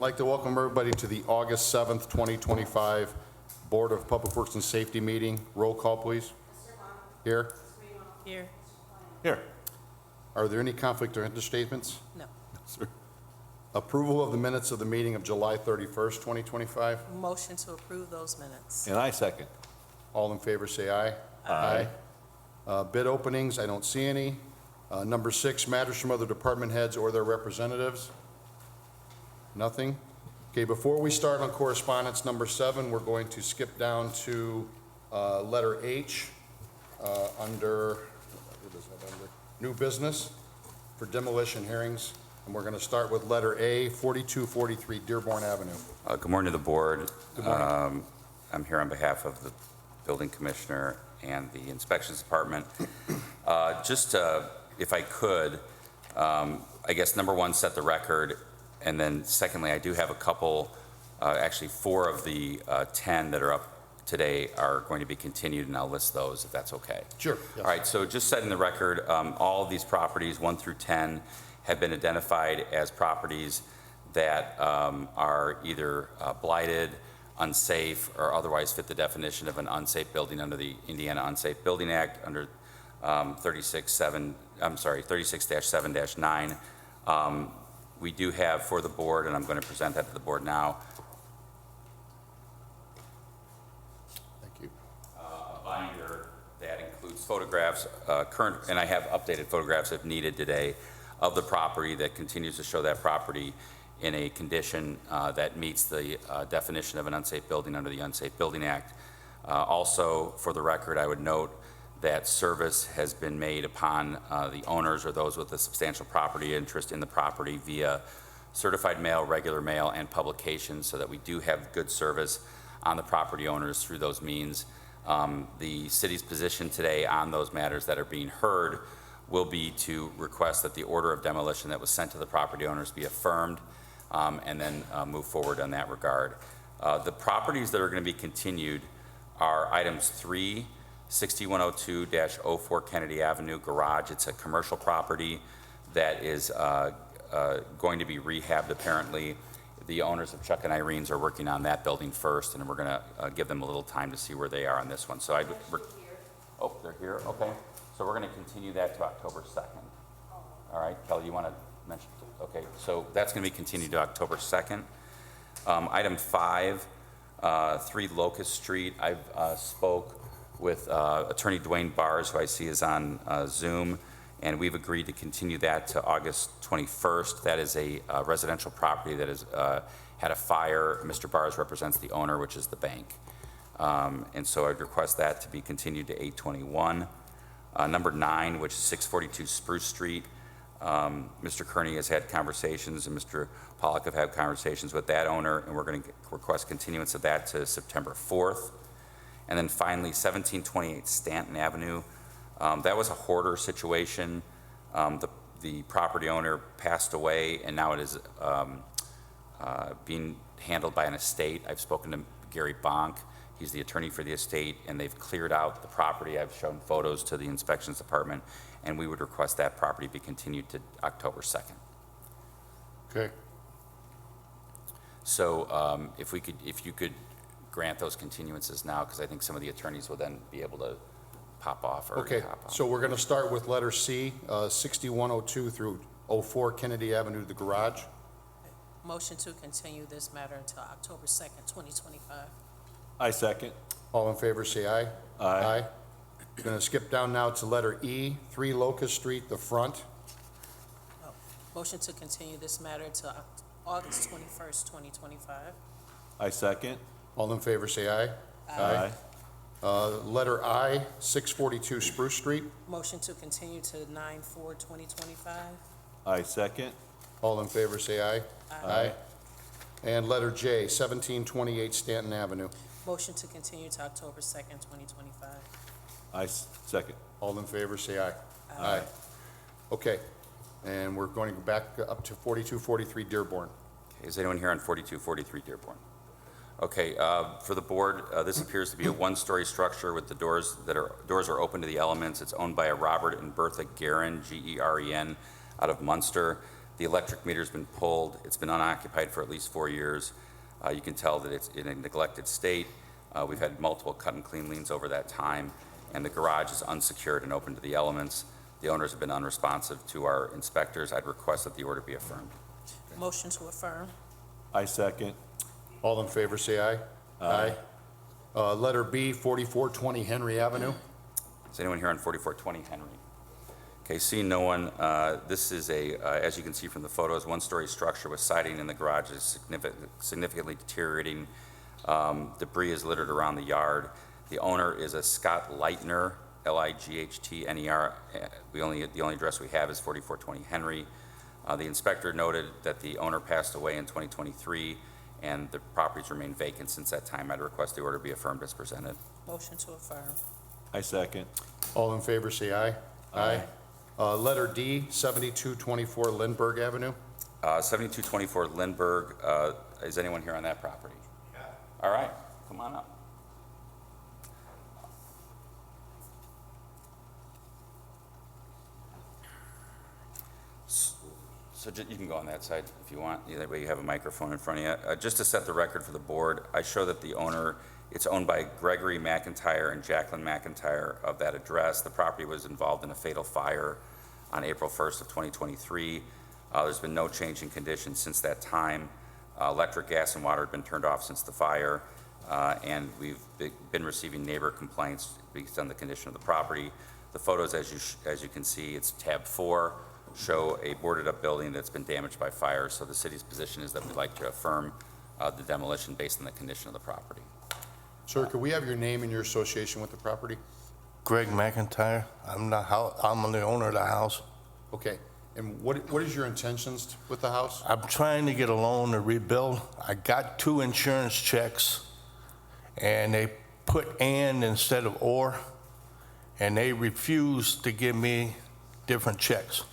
like to welcome everybody to the August 7th, 2025 Board of Public Works and Safety meeting. Roll call, please. Here. Here. Here. Are there any conflict or interest statements? No. Sir. Approval of the minutes of the meeting of July 31st, 2025. Motion to approve those minutes. And I second. All in favor, say aye. Aye. Bid openings, I don't see any. Number 6, matters from other department heads or their representatives. Nothing. Okay, before we start on correspondence number 7, we're going to skip down to letter H under, what is that under? New business for demolition hearings. And we're going to start with letter A, 4243 Dearborn Avenue. Good morning to the board. Good morning. I'm here on behalf of the building commissioner and the inspections department. If I could, I guess number 1, set the record. And then secondly, I do have a couple, actually 4 of the 10 that are up today are going to be continued, and I'll list those if that's okay. Sure. Yes. All right, so just setting the record, all of these properties, 1 through 10, have been identified as properties that are either blighted, unsafe, or otherwise fit the definition of an unsafe building under the Indiana Unsafe Building Act under 36-7-9. We do have for the board, and I'm going to present that to the board now, Thank you. a binder that includes photographs, current, and I have updated photographs if needed today, of the property that continues to show that property in a condition that meets the definition of an unsafe building under the Unsafe Building Act. Also, for the record, I would note that service has been made upon the owners or those with a substantial property interest in the property via certified mail, regular mail, and publications, so that we do have good service on the property owners through those means. The city's position today on those matters that are being heard will be to request that the order of demolition that was sent to the property owners be affirmed, and then move forward on that regard. The properties that are going to be continued are items 3, 6102-04 Kennedy Avenue Garage. It's a commercial property that is going to be rehabbed apparently. The owners of Chuck and Irene's are working on that building first, and we're going to give them a little time to see where they are on this one. So oh, they're here? Okay. So we're going to continue that to October 2nd. All right, Kelly, you want to mention? Okay, so that's going to be continued to October 2nd. Item 5, 3 Locust Street. I've spoke with Attorney Dwayne Bars, who I see is on Zoom, and we've agreed to continue that to August 21st. That is a residential property that has had a fire. Mr. Bars represents the owner, which is the bank. And so I'd request that to be continued to 8/21. Number 9, which is 642 Spruce Street. Mr. Kearney has had conversations, and Mr. Pollock have had conversations with that owner, and we're going to request continuance of that to September 4th. And then finally, 1728 Stanton Avenue. That was a hoarder situation. The property owner passed away, and now it is being handled by an estate. I've spoken to Gary Bonk. He's the attorney for the estate, and they've cleared out the property. I've shown photos to the inspections department, and we would request that property be continued to October 2nd. Okay. So if you could grant those continuances now, because I think some of the attorneys will then be able to pop off or Okay, hop off. so we're going to start with letter C, 6102 through 04 Kennedy Avenue, the garage. Motion to continue this matter until October 2nd, 2025. I second. All in favor, say aye. Aye. Going to skip down now to letter E, 3 Locust Street, the front. Motion to continue this matter until August 21st, 2025. I second. All in favor, say aye. Aye. Letter I, 642 Spruce Street. Motion to continue to 9/4/2025. I second. All in favor, say aye. Aye. And letter J, 1728 Stanton Avenue. Motion to continue to October 2nd, 2025. I second. All in favor, say aye. Aye. Okay, and we're going to go back up to 4243 Dearborn. Okay, is anyone here on 4243 Dearborn? Okay, for the board, this appears to be a one-story structure with the doors are open to the elements. It's owned by a Robert and Bertha Guerin, G-E-R-E-N, out of Munster. The electric meter's been pulled. It's been unoccupied for at least 4 years. You can tell that it's in a neglected state. We've had multiple cut and clean liens over that time, and the garage is unsecured and open to the elements. The owners have been unresponsive to our inspectors. I'd request that the order be affirmed. Motion to affirm. I second. All in favor, say aye. Aye. Letter B, 4420 Henry Avenue. Is anyone here on 4420 Henry? Okay, seeing no one, this is as you can see from the photos, one-story structure with siding in the garage is significantly deteriorating. Debris is littered around the yard. The owner is a Scott Lightner, Lightner. The only address we have is 4420 Henry. The inspector noted that the owner passed away in 2023, and the properties remain vacant since that time. I'd request the order be affirmed as presented. Motion to affirm. I second. All in favor, say aye. Aye. Letter D, 7224 Lindbergh Avenue. 7224 Lindbergh, is anyone here on that property? Yeah. All right, come on up. So you can go on that side if you want. That way you have a microphone in front of you. Just to set the record for the board, I show that the owner, it's owned by Gregory McIntyre and Jacqueline McIntyre of that address. The property was involved in a fatal fire on April 1st of 2023. There's been no change in conditions since that time. Electric, gas, and water have been turned off since the fire, and we've been receiving neighbor complaints based on the condition of the property. The photos, as you can see, it's tab 4, show a boarded up building that's been damaged by fire. So the city's position is that we'd like to affirm the demolition based on the condition of the property. Sir, could we have your name and your association with the property? Greg McIntyre. I'm the owner of the house. Okay. And what is your intentions with the house? I'm trying to get a loan to rebuild. I got 2 insurance checks, and they put "and" instead of "or," and they refused to give me different checks.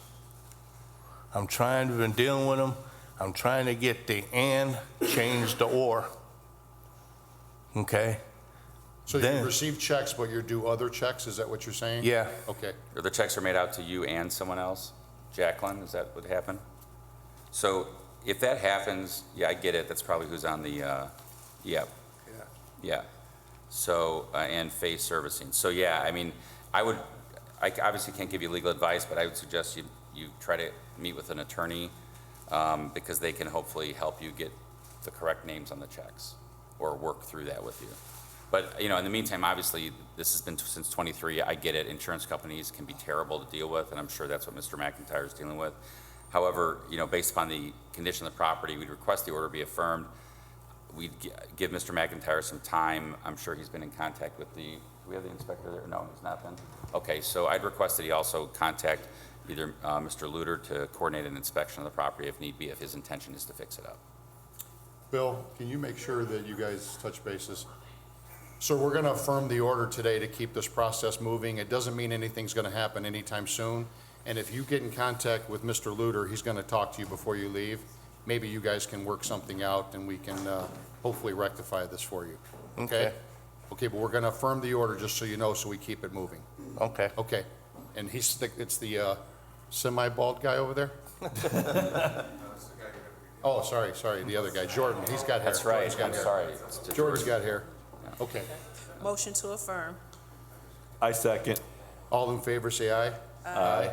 I'm trying to been dealing with them. I'm trying to get the "and" changed to "or." Okay? So you Then- receive checks, but you do other checks? Is that what you're saying? Yeah. Okay. Or the checks are made out to you and someone else? Jacqueline, is that what happened? So if that happens, yeah, I get it. That's probably who's on the, yeah. So, and Face Servicing. So, yeah, I mean, I obviously can't give you legal advice, but I would suggest you try to meet with an attorney, because they can hopefully help you get the correct names on the checks or work through that with you. But, in the meantime, obviously, this has been since 23. I get it. Insurance companies can be terrible to deal with, and I'm sure that's what Mr. McIntyre is dealing with. However, based upon the condition of the property, we'd request the order be affirmed. We'd give Mr. McIntyre some time. I'm sure he's been in contact with do we have the inspector there? No, he's not been. Okay, so I'd request that he also contact either Mr. Luter to coordinate an inspection of the property if need be, if his intention is to fix it up. Bill, can you make sure that you guys touch bases? So we're going to affirm the order today to keep this process moving. It doesn't mean anything's going to happen anytime soon. And if you get in contact with Mr. Luter, he's going to talk to you before you leave. Maybe you guys can work something out and we can hopefully rectify this for you. Okay. Okay, but we're going to affirm the order just so you know, so we keep it moving. Okay. Okay. And it's the semi-bald guy over there? Oh, sorry, the other guy, Jordan. He's got hair. That's right. Jordan's got I'm hair. sorry. Jordan's got hair. Okay. Motion to affirm. I second. All in favor, say aye. Aye.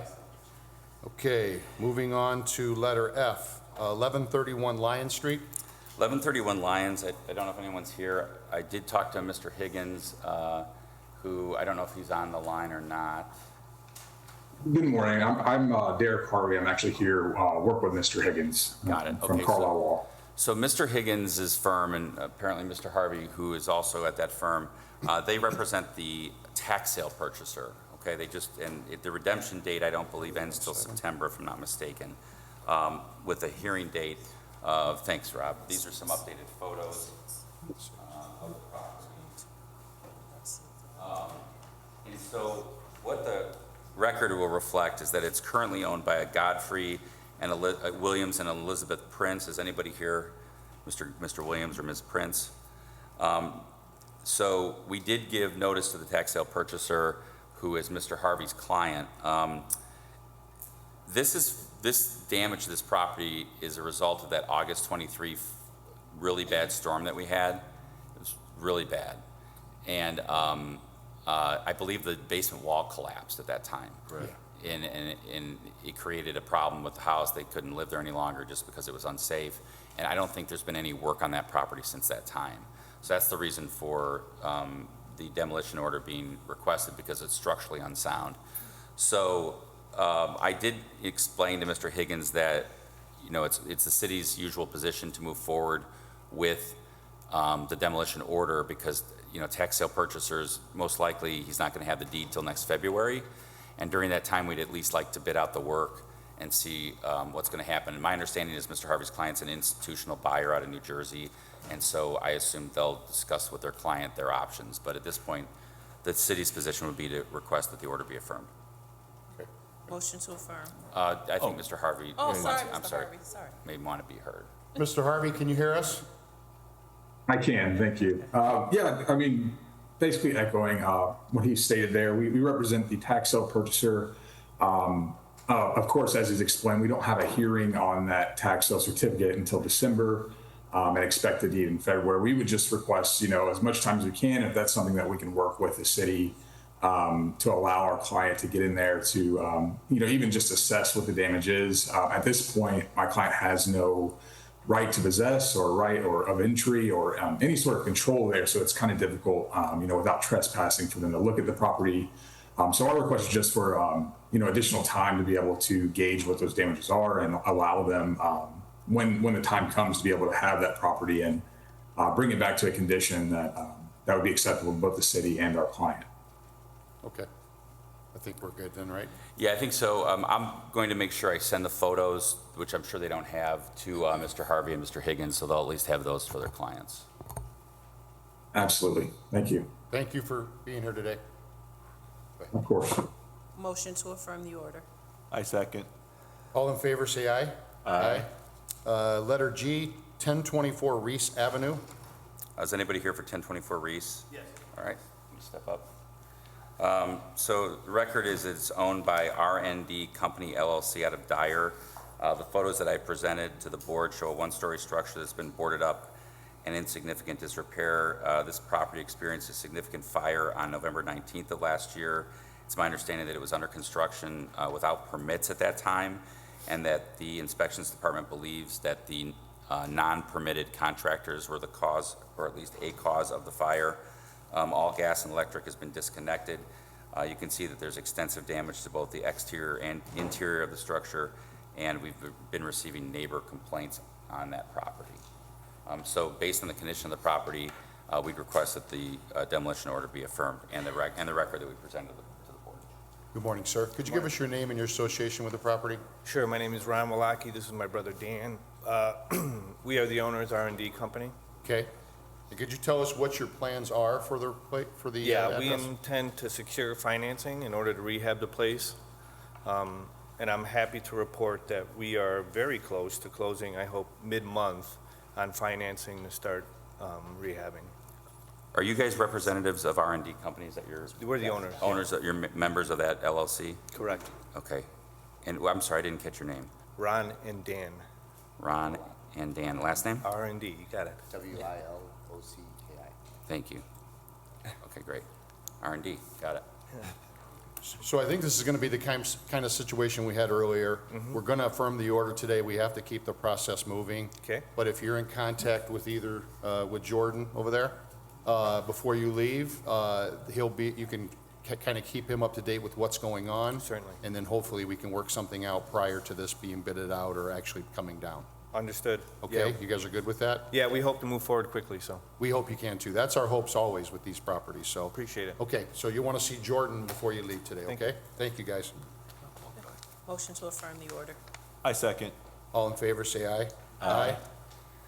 Okay, moving on to letter F, 1131 Lion Street. 1131 Lions, I don't know if anyone's here. I did talk to Mr. Higgins, who, I don't know if he's on the line or not. Good morning. I'm Derek Harvey. I'm actually here, work with Mr. Higgins. Got it. From Okay, Carlisle Law. So Mr. Higgins' firm, and apparently Mr. Harvey, who is also at that firm, they represent the tax sale purchaser, okay? The redemption date, I don't believe, ends till September, if I'm not mistaken, with a hearing date of, thanks, Rob. These are some updated photos of the property. And so what the record will reflect is that it's currently owned by a Godfrey and Williams and Elizabeth Prince. Is anybody here, Mr. Williams or Ms. Prince? So we did give notice to the tax sale purchaser, who is Mr. Harvey's client. This is this damage to this property is a result of that August 23 really bad storm that we had. It was really bad. And I believe the basement wall collapsed at that time. Right. And it created a problem with the house. They couldn't live there any longer just because it was unsafe. And I don't think there's been any work on that property since that time. So that's the reason for the demolition order being requested, because it's structurally unsound. So I did explain to Mr. Higgins that, you know, it's the city's usual position to move forward with the demolition order because, you know, tax sale purchasers, most likely he's not going to have the deed till next February. And during that time, we'd at least like to bid out the work and see what's going to happen. And my understanding is Mr. Harvey's client's an institutional buyer out of New Jersey, and so I assume they'll discuss with their client their options. But at this point, the city's position would be to request that the order be affirmed. Motion to affirm. I think Mr. Harvey, Oh, sorry, I'm Mr. sorry, Harvey, sorry. may want to be heard. Mr. Harvey, can you hear us? I can, thank you. Yeah, I mean, basically echoing what he stated there, we represent the tax sale purchaser. Of course, as he's explained, we don't have a hearing on that tax sale certificate until December and expect a deed in February. We would just request, you know, as much time as we can, if that's something that we can work with the city to allow our client to get in there to, you know, even just assess what the damage is. At this point, my client has no right to possess or right or of entry or any sort of control there. So it's kind of difficult, you know, without trespassing for them to look at the property. So our request is just for, you know, additional time to be able to gauge what those damages are and allow them, when the time comes, to be able to have that property and bring it back to a condition that that would be acceptable to both the city and our client. Okay. I think we're good then, right? Yeah, I think so. I'm going to make sure I send the photos, which I'm sure they don't have, to Mr. Harvey and Mr. Higgins, so they'll at least have those for their clients. Absolutely. Thank you. Thank you for being here today. Of course. Motion to affirm the order. I second. All in favor, say aye. Aye. Letter G, 1024 Reese Avenue. Is anybody here for 1024 Reese? Yes. All right, let me step up. So the record is it's owned by R&D Company LLC out of Dyer. The photos that I presented to the board show a one-story structure that's been boarded up and in significant disrepair. This property experienced a significant fire on November 19th of last year. It's my understanding that it was under construction without permits at that time, and that the inspections department believes that the non-permitted contractors were the cause, or at least a cause, of the fire. All gas and electric has been disconnected. You can see that there's extensive damage to both the exterior and interior of the structure, and we've been receiving neighbor complaints on that property. So based on the condition of the property, we'd request that the demolition order be affirmed and the record that we presented to the board. Good morning, sir. Could you give us your name and your association with the property? Sure, my name is Ron Walaki. This is my brother Dan. We are the owners, R&D Company. Okay. And could you tell us what your plans are for the Yeah, we address? intend to secure financing in order to rehab the place. And I'm happy to report that we are very close to closing, I hope, mid-month on financing to start rehabbing. Are you guys representatives of R&D companies that you're? We're the owners. Owners, that you're members of that LLC? Correct. Okay. And I'm sorry, I didn't catch your name. Ron and Dan, Ron and Dan. Last name? R&D, you got it. WILOCKI. Thank you. Okay, great. R&D, got it. So I think this is going to be the kind of situation we had earlier. We're going to affirm the order today. We have to keep the process moving. Okay. But if you're in contact with either, with Jordan over there, before you leave, you can kind of keep him up to date with what's going on. Certainly. And then hopefully we can work something out prior to this being bidded out or actually coming down. Understood. Okay? Yeah. You guys are good with that? Yeah, we hope to move forward quickly, so We hope you can too. That's our hopes always with these properties, so. appreciate it. Okay, so you want to see Jordan before you leave today, Thank okay? Thank you, guys. Motion to affirm the order. I second. All in favor, say aye. Aye.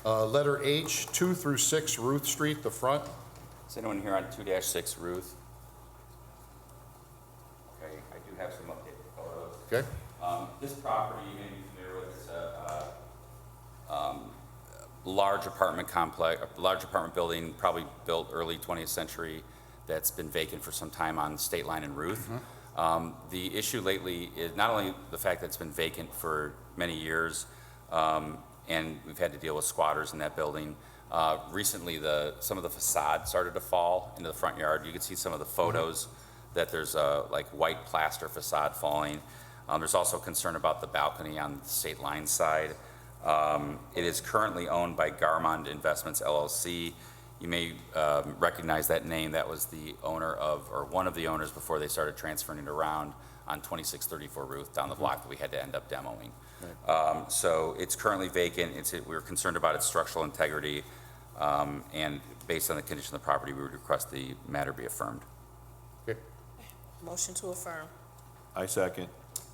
Letter H, 2 through 6 Ruth Street, the front. Is anyone here on 2-6 Ruth? Okay, I do have some updated photos. Okay? This property, you may be familiar with, it's a large apartment complex, a large apartment building, probably built early 20th century, that's been vacant for some time on State Line and Ruth. The issue lately is not only the fact that it's been vacant for many years, and we've had to deal with squatters in that building. Recently, some of the facade started to fall into the front yard. You can see some of the photos that there's a like white plaster facade falling. There's also concern about the balcony on the state line side. It is currently owned by Hammond Investments LLC. You may recognize that name. That was the owner of, or one of the owners before they started transferring it around on 2634 Ruth down the block that we had to end up demoing. So it's currently vacant. We're concerned about its structural integrity, and based on the condition of the property, we would request the matter be affirmed. Okay. Motion to affirm. I second.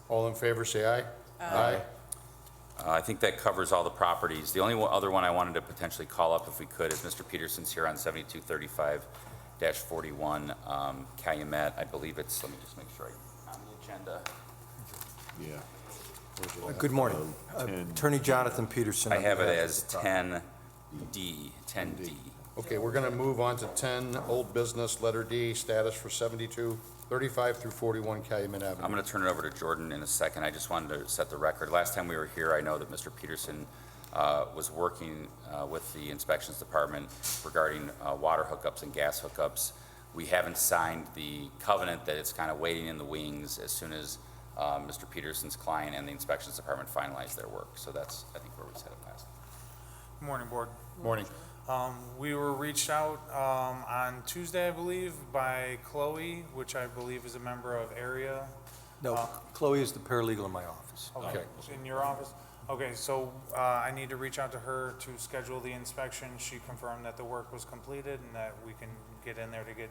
All in favor, say aye. Aye. I think that covers all the properties. The only other one I wanted to potentially call up if we could is Mr. Peterson's here on 7235-41 Calumet. I believe it's, let me just make sure on the agenda. Yeah. Good morning. Attorney Jonathan Peterson. I on have it behalf of as the property. 10D. Okay, we're going to move on to 10, old business, letter D, status for 7235 through 41 Calumet I'm Avenue. going to turn it over to Jordan in a second. I just wanted to set the record. Last time we were here, I know that Mr. Peterson was working with the inspections department regarding water hookups and gas hookups. We haven't signed the covenant that it's kind of waiting in the wings as soon as Mr. Peterson's client and the inspections department finalize their work. So that's, I think, where we set it last. Good morning, Board. Morning. We were reached out on Tuesday, I believe, by Chloe, which I believe is a member of area. No, Chloe is the paralegal in my office. Okay, in your office? Okay, so I need to reach out to her to schedule the inspection. She confirmed that the work was completed and that we can get in there to get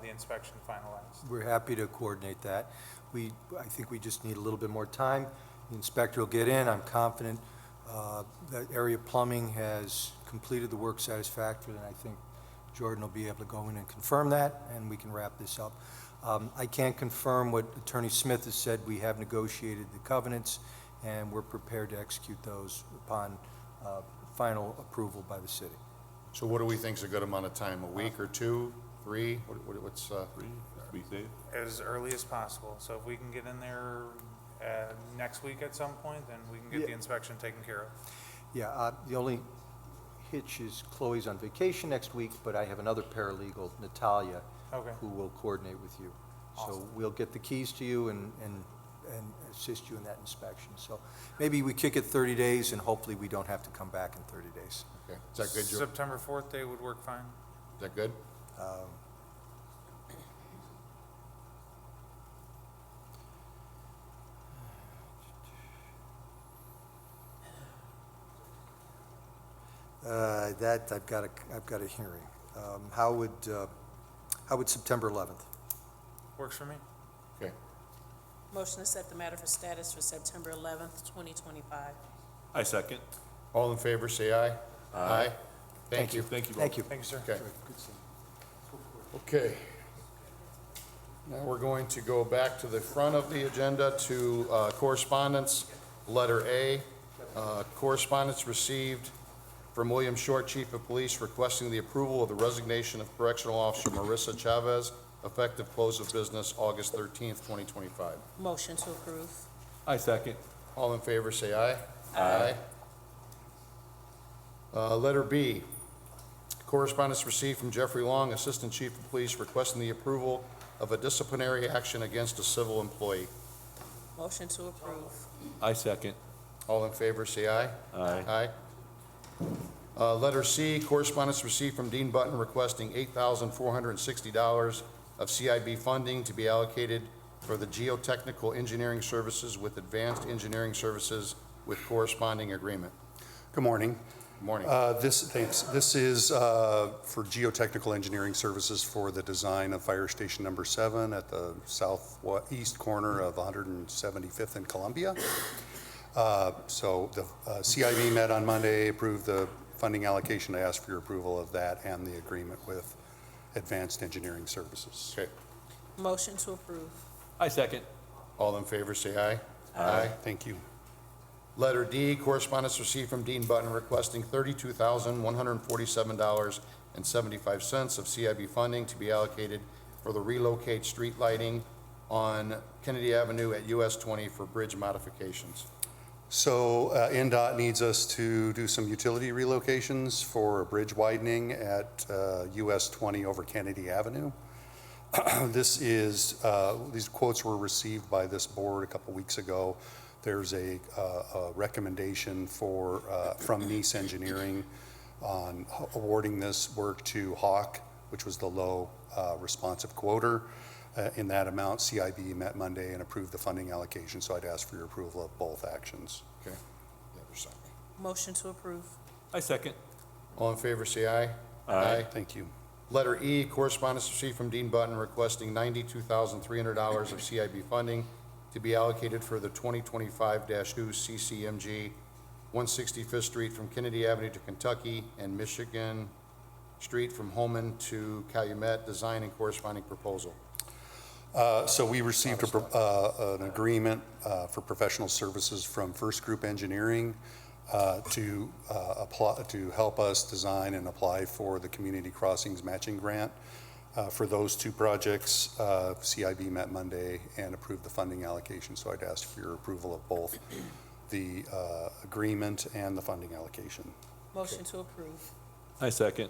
the inspection finalized. We're happy to coordinate that. I think we just need a little bit more time. The inspector will get in. I'm confident that area plumbing has completed the work satisfactorily, and I think Jordan will be able to go in and confirm that, and we can wrap this up. I can't confirm what Attorney Smith has said. We have negotiated the covenants, and we're prepared to execute those upon final approval by the city. So what do we think is a good amount of time? A week or two, 3? What's, Be safe. As early as possible. So if we can get in there next week at some point, then we can get the inspection taken care of. Yeah, the only hitch is Chloe's on vacation next week, but I have another paralegal, Natalia, Okay. who will coordinate with you. So Awesome. we'll get the keys to you and assist you in that inspection. So maybe we kick it 30 days, and hopefully we don't have to come back in 30 days. okay, is that good, Joe? September 4th day would work fine. Is that good? That, I've got a hearing. How would September 11th? Works for me. Okay. Motion to set the matter for status for September 11th, 2025. I second. All in favor, say aye. Aye. Thank you. Thank you. Thank you. Thank you, sir. Okay. Good seeing you. Okay. Now we're going to go back to the front of the agenda to correspondence. Letter A, correspondence received from William Short, Chief of Police, requesting the approval of the resignation of Correctional Officer Marissa Chavez, effective close of business August 13th, 2025. Motion to approve. I second. All in favor, say aye. Aye. Letter B, correspondence received from Jeffrey Long, Assistant Chief of Police, requesting the approval of a disciplinary action against a civil employee. Motion to approve. I second. All in favor, say aye. Aye. Aye. Letter C, correspondence received from Dean Button requesting $8,460 of CIB funding to be allocated for the geotechnical engineering services with Advanced Engineering Services with corresponding agreement. Good morning. Good morning. This is for geotechnical engineering services for the design of Fire Station Number 7 at the southeast corner of 175th and Columbia. So the CIB met on Monday, approved the funding allocation. I asked for your approval of that and the agreement with Advanced Engineering Services. Okay. Motion to approve. I second. All in favor, say aye. Aye. Thank you. Letter D, correspondence received from Dean Button requesting $32,147.75 of CIB funding to be allocated for the relocate street lighting on Kennedy Avenue at US 20 for bridge modifications. So NDOT needs us to do some utility relocations for a bridge widening at US 20 over Kennedy Avenue. These quotes were received by this board a couple weeks ago. There's a recommendation from Nice Engineering on awarding this work to Hawk, which was the low responsive quoter. In that amount, CIB met Monday and approved the funding allocation, so I'd ask for your approval of both actions. Okay. The other side. Motion to approve. I second. All in favor, say aye. Aye. Thank you. Letter E, correspondence received from Dean Button requesting $92,300 of CIB funding to be allocated for the 2025-2 CCMG 165th Street from Kennedy Avenue to Kentucky and Michigan Street from Hammond to Calumet, design and corresponding proposal. So we received an agreement for professional services from First Group Engineering to help us design and apply for the Community Crossings Matching Grant. For those two projects, CIB met Monday and approved the funding allocation, so I'd ask for your approval of both the agreement and the funding allocation. Motion to approve. I second.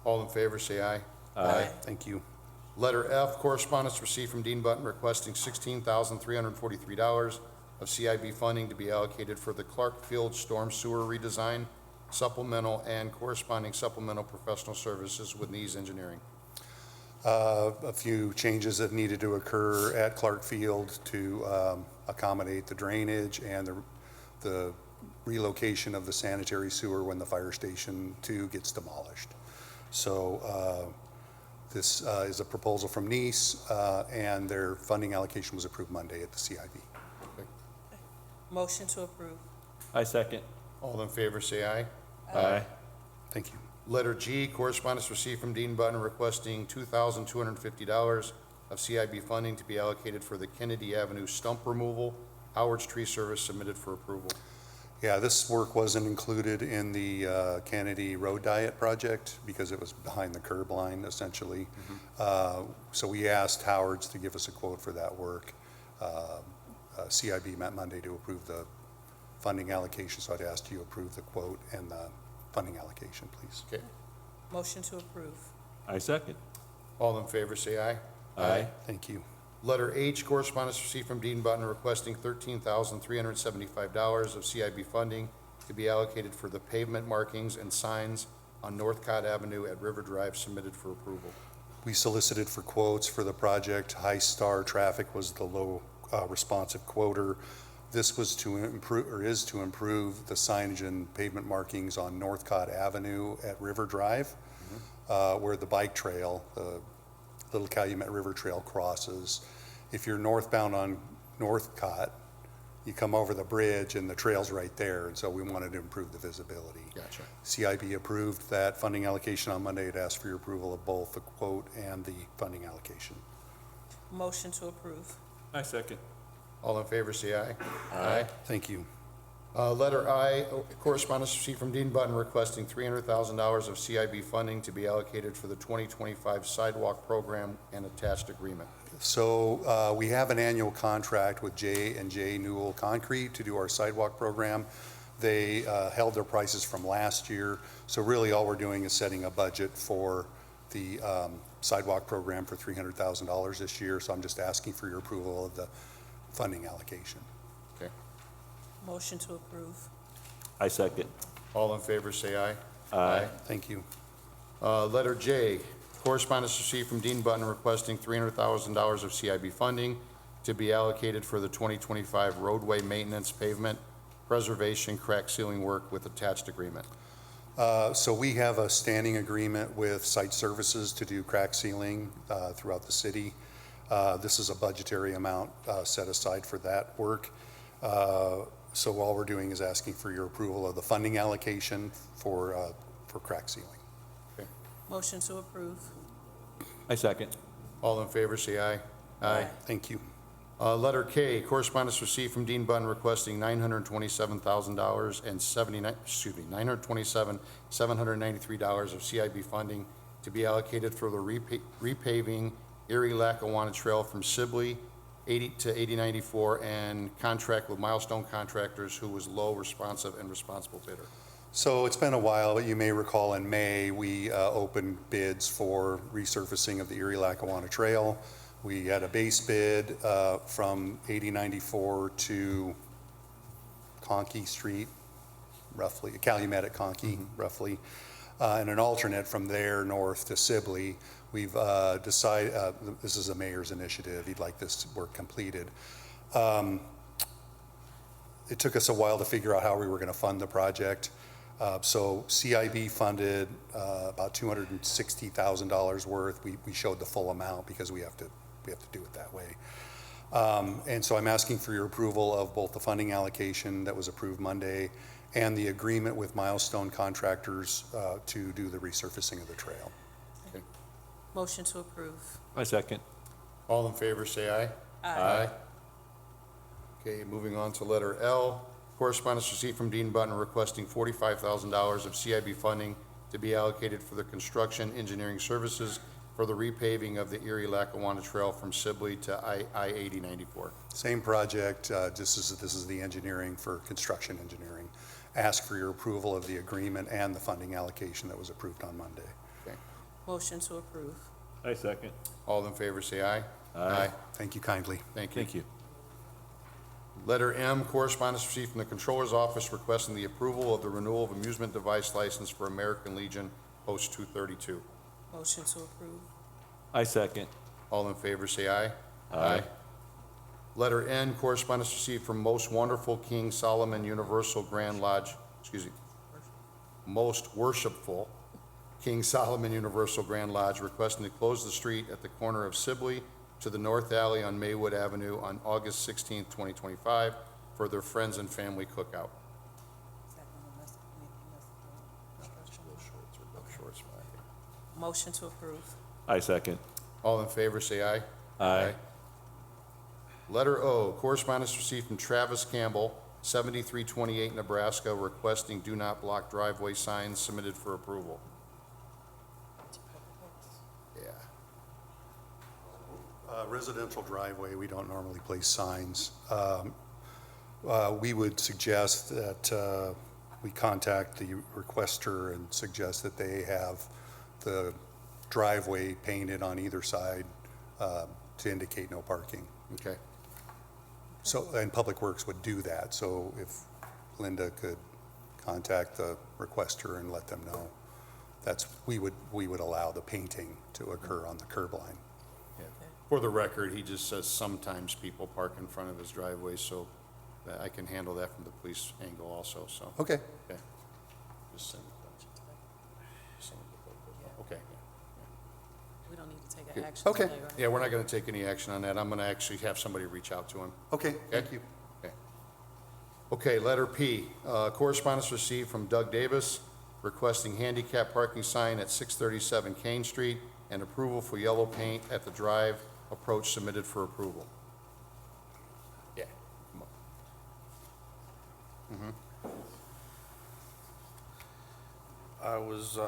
All in favor, say aye. Aye. Thank you. Letter F, correspondence received from Dean Button requesting $16,343 of CIB funding to be allocated for the Clark Field Storm Sewer redesign, supplemental and corresponding supplemental professional services with Nice Engineering. A few changes that needed to occur at Clark Field to accommodate the drainage and the relocation of the sanitary sewer when the fire station 2 gets demolished. So this is a proposal from Nice, and their funding allocation was approved Monday at the CIB. Motion to approve. I second. All in favor, say aye. Aye. Thank you. Letter G, correspondence received from Dean Button requesting $2,250 of CIB funding to be allocated for the Kennedy Avenue stump removal, Howard's Tree Service submitted for approval. Yeah, this work wasn't included in the Kennedy Road Diet project because it was behind the curb line, essentially. So we asked Howard's to give us a quote for that work. CIB met Monday to approve the funding allocation, so I'd ask you approve the quote and the funding allocation, please. Okay. Motion to approve. I second. All in favor, say aye. Aye. Thank you. Letter H, correspondence received from Dean Button requesting $13,375 of CIB funding to be allocated for the pavement markings and signs on Northcott Avenue at River Drive submitted for approval. We solicited for quotes for the project. High Star Traffic was the low responsive quoter. This was to improve, or is to improve, the signage and pavement markings on Northcott Avenue at River Drive, where the bike trail, the Little Calumet River Trail crosses. If you're northbound on Northcott, you come over the bridge and the trail's right there, and so we wanted to improve the visibility. Gotcha. CIB approved that funding allocation on Monday. It asked for your approval of both the quote and the funding allocation. Motion to approve. I second. All in favor, say aye. Aye. Thank you. Letter I, correspondence received from Dean Button requesting $300,000 of CIB funding to be allocated for the 2025 sidewalk program and attached agreement. So we have an annual contract with J&J Newell Concrete to do our sidewalk program. They held their prices from last year. So really all we're doing is setting a budget for the sidewalk program for $300,000 this year. So I'm just asking for your approval of the funding allocation. Okay. Motion to approve. I second. All in favor, say aye. Aye. Thank you. Letter J, correspondence received from Dean Button requesting $300,000 of CIB funding to be allocated for the 2025 roadway maintenance, pavement, preservation, crack sealing work with attached agreement. So we have a standing agreement with Site Services to do crack sealing throughout the city. This is a budgetary amount set aside for that work. So all we're doing is asking for your approval of the funding allocation for crack sealing. Okay. Motion to approve. I second. All in favor, say aye. Aye. Thank you. Letter K, correspondence received from Dean Button requesting $927,000 and $793 of CIB funding to be allocated for the repaving Erie Lackawanna Trail from Sibley 80 to 8094 and contract with Milestone Contractors, who was low, responsive, and responsible bidder. So it's been a while, but you may recall in May, we opened bids for resurfacing of the Erie-Lackawanna Trail. We had a base bid from 8094 to Conkey Street, roughly, Calumet at Conkey, roughly, and an alternate from there north to Sibley. We've decided, this is a mayor's initiative, he'd like this work completed. It took us a while to figure out how we were going to fund the project. So CIB funded about $260,000 worth. We showed the full amount because we have to do it that way. And so I'm asking for your approval of both the funding allocation that was approved Monday and the agreement with Milestone Contractors to do the resurfacing of the trail. Okay. Motion to approve. I second. All in favor, say aye. Aye. Okay, moving on to letter L. Correspondence received from Dean Button requesting $45,000 of CIB funding to be allocated for the construction engineering services for the repaving of the Erie-Lackawanna Trail from Sibley to I-8094. Same project, this is the engineering for construction engineering. Ask for your approval of the agreement and the funding allocation that was approved on Monday. Okay. Motion to approve. I second. All in favor, say aye. Aye. Thank you kindly. Thank you. Thank you. Letter M, correspondence received from the Controller's Office requesting the approval of the renewal of amusement device license for American Legion Post 232. Motion to approve. I second. All in favor, say aye. Aye. Letter N, correspondence received from Most Wonderful King Solomon Universal Grand Lodge, Most Worshipful King Solomon Universal Grand Lodge requesting to close the street at the corner of Sibley to the North Alley on Maywood Avenue on August 16th, 2025 for their friends and family cookout. Motion to approve. I second. All in favor, say aye. Aye. Letter O, correspondence received from Travis Campbell, 7328 Nebraska, requesting do not block driveway signs submitted for approval. Yeah. Residential driveway, we don't normally place signs. We would suggest that we contact the requester and suggest that they have the driveway painted on either side to indicate no parking. Okay. So, and Public Works would do that, so if Linda could contact the requester and let them know, we would allow the painting to occur on the curb line. For the record, he just says sometimes people park in front of his driveway, so I can handle that from the police angle also, so. Okay. Okay. Just send it. Okay. We don't need to take Good. an action Okay. today, right? Yeah, we're not going to take any action on that. I'm going to actually have somebody reach out to him. Okay, thank you. Okay, letter P, correspondence received from Doug Davis requesting handicap parking sign at 637 Kane Street and approval for yellow paint at the drive approach submitted for approval. Yeah. Come on. I was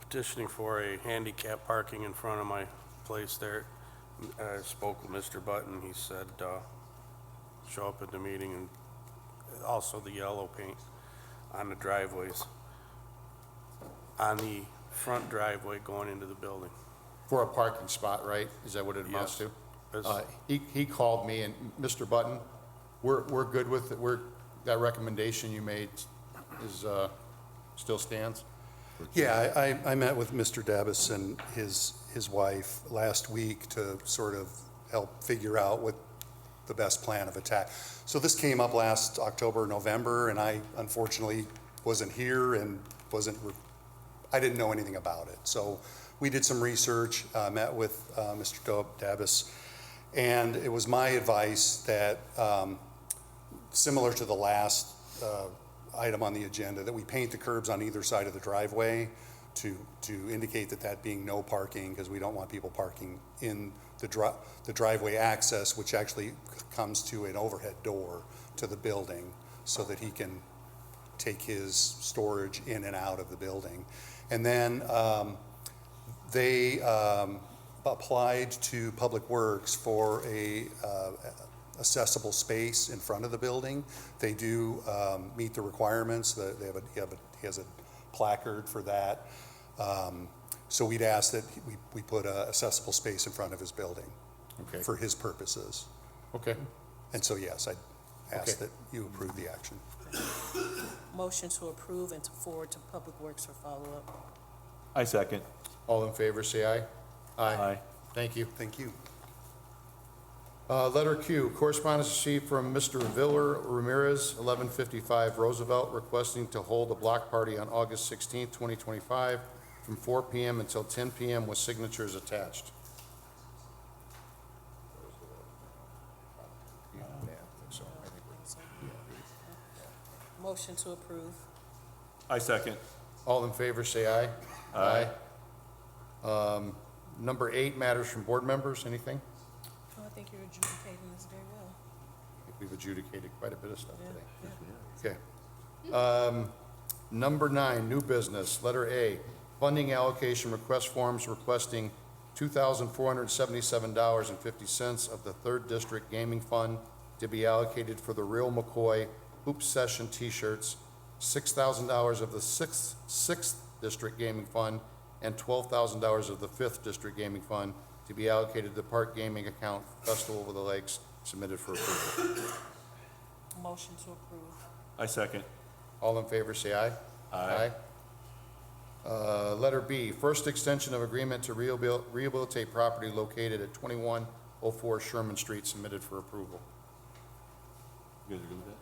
petitioning for a handicap parking in front of my place there. I spoke with Mr. Button. He said, show up at the meeting, and also the yellow paint on the driveways, on the front driveway going into the building. For a parking spot, right? Is that what it amounts Yes. to? He called me, and Mr. Button, we're good with it. That recommendation you made is, still stands? Yeah, I met with Mr. Davis and his wife last week to sort of help figure out what the best plan of attack. So this came up last October, November, and I unfortunately wasn't here and I didn't know anything about it. So we did some research, met with Mr. Davis, and it was my advice that, similar to the last item on the agenda, that we paint the curbs on either side of the driveway to indicate that being no parking, because we don't want people parking in the driveway access, which actually comes to an overhead door to the building, so that he can take his storage in and out of the building. And then they applied to Public Works for a accessible space in front of the building. They do meet the requirements. He has a placard for that. So we'd ask that we put a accessible space in front of his building Okay. for his purposes. Okay. And so, yes, I ask Okay. that you approve the action. Motion to approve and to forward to Public Works for follow-up. I second. All in favor, say aye. Aye. Thank you. Thank you. Letter Q, correspondence received from Mr. Villar Ramirez, 1155 Roosevelt, requesting to hold a block party on August 16th, 2025, from 4 p.m. until 10 p.m. with signatures attached. Motion to approve. I second. All in favor, say aye. Aye. Number 8, matters from board members. Anything? Oh, I think you're adjudicating this very well. I think we've adjudicated quite a bit of stuff Yeah, today. yeah. Okay. Number 9, new business. Letter A, funding allocation request forms requesting $2,477.50 of the 3rd District Gaming Fund to be allocated for the Real McCoy Hoop Session T-shirts, $6,000 of the 6th District Gaming Fund, and $12,000 of the 5th District Gaming Fund to be allocated to the Park Gaming Account Festival Over the Lakes, submitted for approval. Motion to approve. I second. All in favor, say aye. Aye. Letter B, first extension of agreement to rehabilitate property located at 2104 Sherman Street, submitted for approval. You guys are good with that?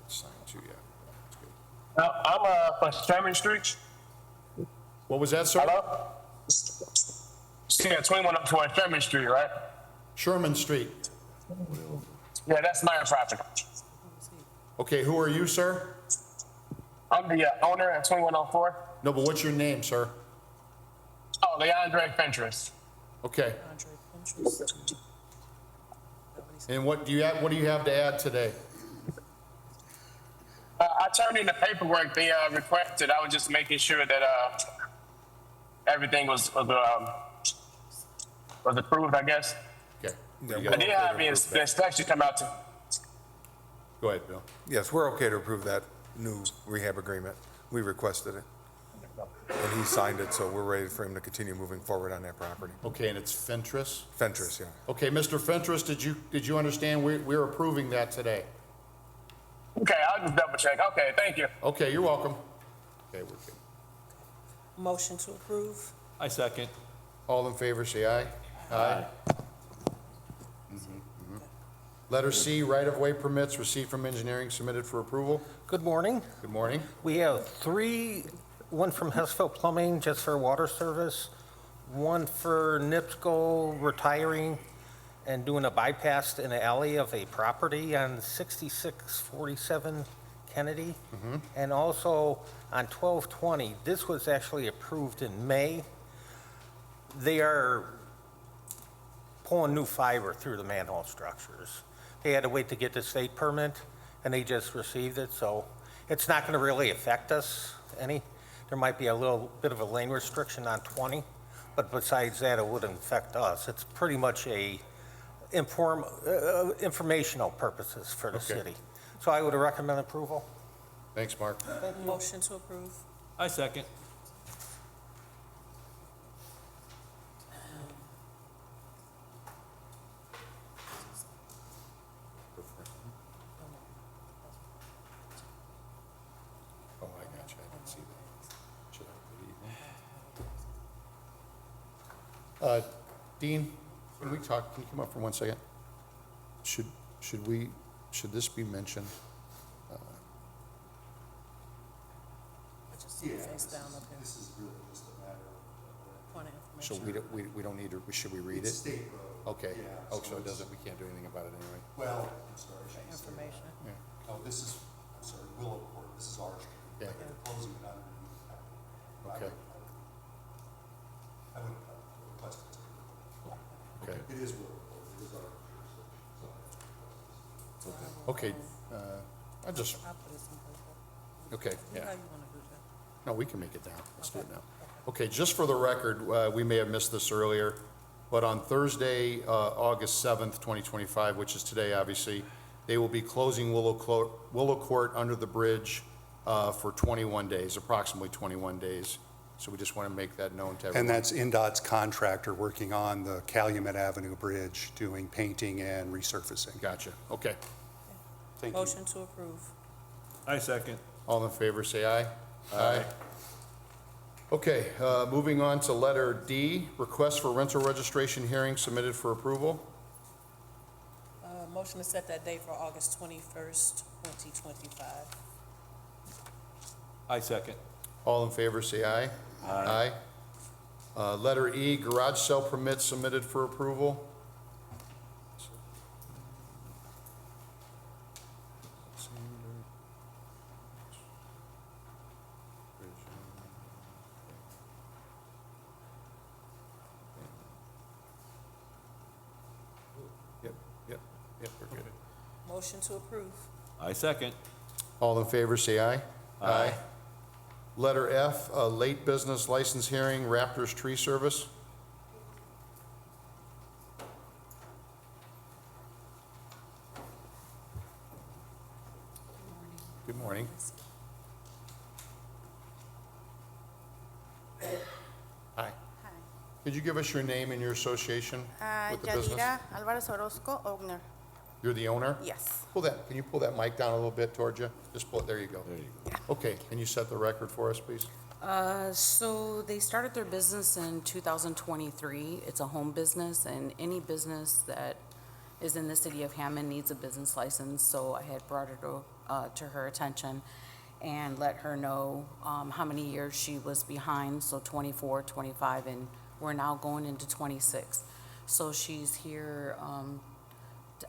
Signed too, yeah. That's good. I'm from Sherman Street. What was that, sir? Hello? Yeah, 2104 Sherman Street, right? Sherman Street. Yeah, that's my property. Okay, who are you, sir? I'm the owner at 2104. No, but what's your name, sir? Oh, Leandre Fentress. Okay. Andre Pinterest. And what do you have to add today? I turned in the paperwork they requested. I was just making sure that everything was approved, I guess. Okay. I did have the inspection come out to. Go ahead, Bill. Yes, we're okay to approve that new rehab agreement. We requested it. And he signed it, so we're ready for him to continue moving forward on that property. Okay, and it's Fentress? Fentress, yeah. Okay, Mr. Fentress, did you understand we're approving that today? Okay, I'll just double check. Okay, thank you. Okay, you're welcome. Okay, we're good. Motion to approve. I second. All in favor, say aye. Aye. Letter C, right-of-way permits received from engineering, submitted for approval. Good morning. Good morning. We have 3, one from Hessville Plumbing, just for water service, one for NIPSCO retiring and doing a bypass in an alley of a property on 6647 Kennedy. And also on 1220, this was actually approved in May. They are pulling new fiber through the manhole structures. They had to wait to get the state permit, and they just received it, so it's not gonna really affect us any. There might be a little bit of a lane restriction on 20, but besides that, it wouldn't affect us. It's pretty much a informational purposes for the Okay. city. So I would recommend approval. Thanks, Mark. Motion to approve. I second. Oh, I got you. I didn't see that. Should I leave? Dean, can we talk, can you come up for 1 second? Should this be mentioned? Just face down up here. This is really just a matter Point of So information. we don't need to, should we read It's it? state road. Okay. Yeah, Oh, so so it it's- doesn't, we can't do anything about it anyway. Well, I'm sorry. I shouldn't say that. Information. Yeah. Oh, this is, I'm sorry, Willow Court, this is our street. Yeah. They're closing it underneath. Okay. I would request it. Okay. It is Willow Court, it is our jurisdiction. Okay, I just, I'll put it someplace else. okay, How yeah. you wanna do that? No, we can make it down. Let's do it now. Okay, just for the record, we may have missed this earlier, but on Thursday, August 7th, 2025, which is today, obviously, they will be closing Willow Court under the bridge for 21 days, approximately 21 days. So we just want to make that known to everyone. And that's NDOT's contractor working on the Calumet Avenue Bridge, doing painting and resurfacing. Gotcha, okay. Thank you. Motion to approve. I second. All in favor, say aye. Aye. Okay, moving on to letter D, request for rental registration hearing submitted for approval. Motion to set that date for August 21st, 2025. I second. All in favor, say aye. Aye. Letter E, garage sale permit submitted for approval. Yep, we're good. Motion to approve. I second. All in favor, say aye. Aye. Letter F, late business license hearing, Raptors Tree Service. Good morning. Hi. Could you give us your name and your association with the business? Yadira Alvarez Orozco, owner. You're the owner? Yes. Can you pull that mic down a little bit towards you? Just pull it, there you go. There you go. Okay, can you set the record for us, please? So they started their business in 2023. It's a home business, and any business that is in the city of Hammond needs a business license. So I had brought it to her attention and let her know how many years she was behind, so 24, 25, and we're now going into 26. So she's here,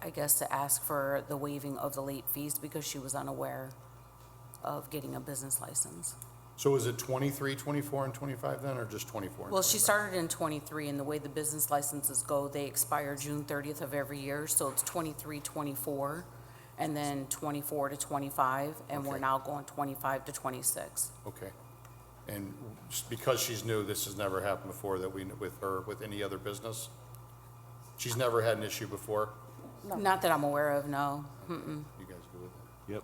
I guess, to ask for the waiving of the late fees because she was unaware of getting a business license. So is it 23, 24, and 25 then, or just 24 and Well, she 25? started in 23, and the way the business licenses go, they expire June 30th of every year, so it's 23, 24, and then 24 to 25, and we're Okay. now going 25 to 26. Okay. And because she's new, this has never happened before that we, with her, with any other business? She's never had an issue before? Not that I'm aware of, no. Mm-mm. You guys good with it? Yep.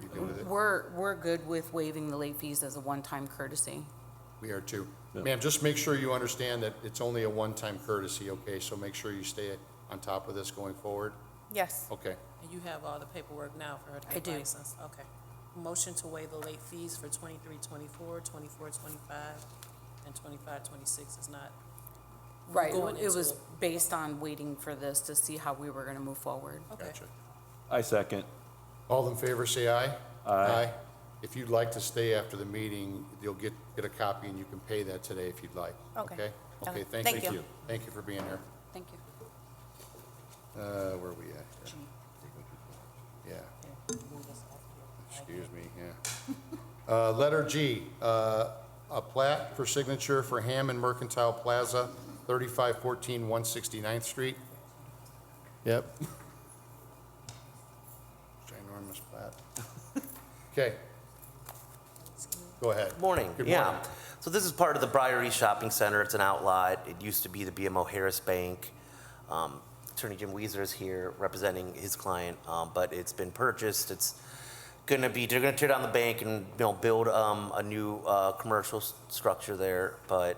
You good with it? We're good with waiving the late fees as a one-time courtesy. We are too. Yeah. Ma'am, just make sure you understand that it's only a one-time courtesy, okay? So make sure you stay on top of this going forward. Yes. Okay. And you have all the paperwork now for her to I get do. licensed? Okay. Motion to waive the late fees for 23, 24, 24, 25, and 25, 26 is not Right, going it into was it. based on waiting for this to see how we were gonna move forward. Okay. Gotcha. I second. All in favor, say aye. Aye. If you'd like to stay after the meeting, you'll get a copy and you can pay that today if you'd like. Okay. Okay, Okay. thank Thank you. you. Thank you for being here. Thank you. Where are we at here? Yeah. Excuse me, yeah. Letter G, a plat for signature for Hammond Mercantile Plaza, 3514 169th Street. Yep. Ginormous plat. Okay. Go ahead. Morning. Good Yeah. morning. So this is part of the Briary Shopping Center. It's an outlet. It used to be the BMO Harris Bank. Attorney Jim Weezer is here representing his client, but it's been purchased. It's gonna be, they're gonna tear down the bank and, build a new commercial structure there, but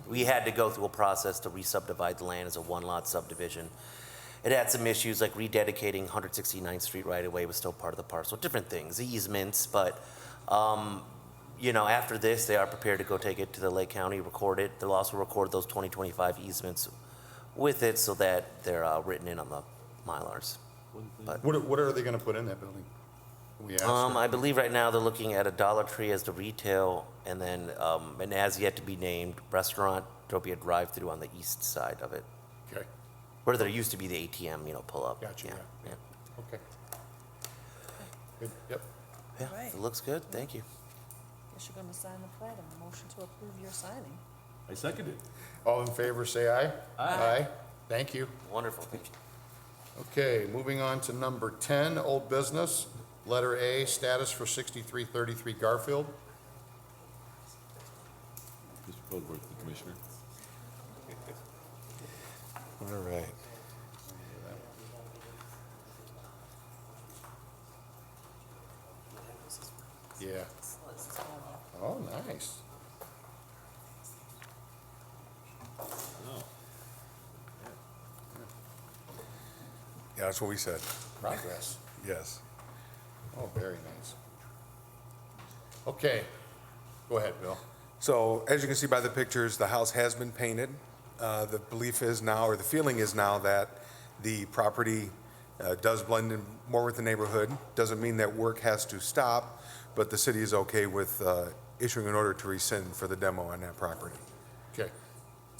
we had to go through a process to re-subdivide the land as a one-lot subdivision. It had some issues like rededicating 169th Street right away was still part of the parcel, different things, easements, but after this, they are prepared to go take it to the Lake County, record it. They'll also record those 2025 easements with it so that they're written in on the Mylars. But What are they gonna put in that building? Can we ask her? I believe right now they're looking at a Dollar Tree as the retail, and then an as yet to be named restaurant. There'll be a drive-through on the east side of it, Okay, where there used to be the ATM, pull up. gotcha, yeah. Okay. Good, yep. Yeah, Right. it looks good. Thank you. Guess you're gonna sign the plat and the motion to approve your signing. I second it. All in favor, say aye. Aye. Thank you. Wonderful. Thank you. Okay, moving on to number 10, old business. Letter A, status for 6333 Garfield. Code work, the Commissioner. All right. Yeah. Oh, nice. Yeah, that's what we said. Progress. Yes. Oh, very nice. Okay, go ahead, Bill. So as you can see by the pictures, the house has been painted. The belief is now, or the feeling is now, that the property does blend in more with the neighborhood. Doesn't mean that work has to stop, but the city is okay with issuing an order to rescind for the demo on that property. Okay.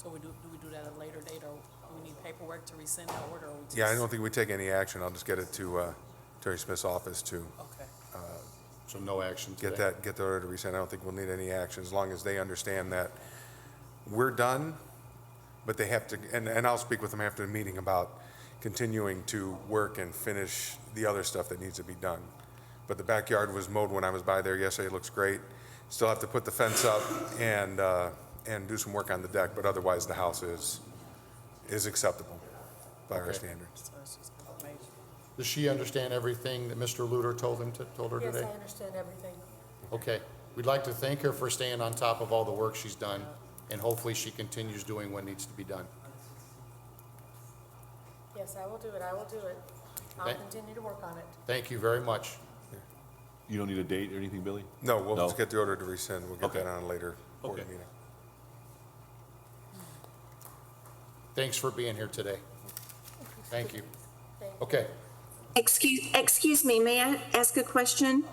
So do we do that at a later date, or do we need paperwork to rescind that order, or we just? Yeah, I don't think we take any action. I'll just get it to Attorney Smith's office to Okay. So no action today? get the order to rescind. I don't think we'll need any action, as long as they understand that we're done, but they have to, and I'll speak with them after the meeting about continuing to work and finish the other stuff that needs to be done. But the backyard was mowed when I was by there yesterday. It looks great. Still have to put the fence up and do some work on the deck, but otherwise the house is acceptable by our Okay. standards. So it's just information. Does she understand everything that Mr. Luter told her Yes, today? I understand everything. Okay. We'd like to thank her for staying on top of all the work she's done, and hopefully she continues doing what needs to be done. Yes, I will do it, I will do it. I'll Okay. continue to work on it. Thank you very much. You don't need a date or anything, Billy? No, we'll No. just get the order to rescind. We'll get Okay. that on a later board Okay. meeting. Thanks for being here today. Thank you. Thank you. Okay. Excuse me, may I ask a question?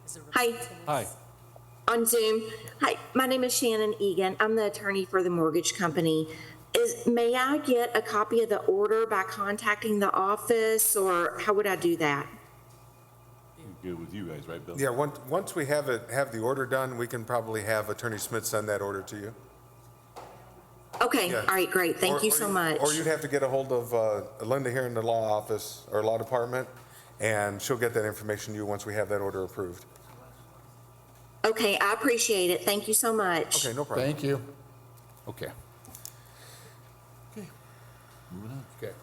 Is it Hi, Hi. on Zoom. Hi, my name is Shannon Egan. I'm the attorney for the mortgage company. May I get a copy of the order by contacting the office, or how would I do that? Good with you guys, right, Bill? Yeah, once we have the order done, we can probably have Attorney Smith send that order to you. Okay, Yeah. all right, great. Thank you so much. Or you'd have to get a hold of Linda here in the law office, or law department, and she'll get that information to you once we have that order approved. Okay, I appreciate it. Thank you so much. Okay, no problem. Thank you. Okay. Moving on. Okay.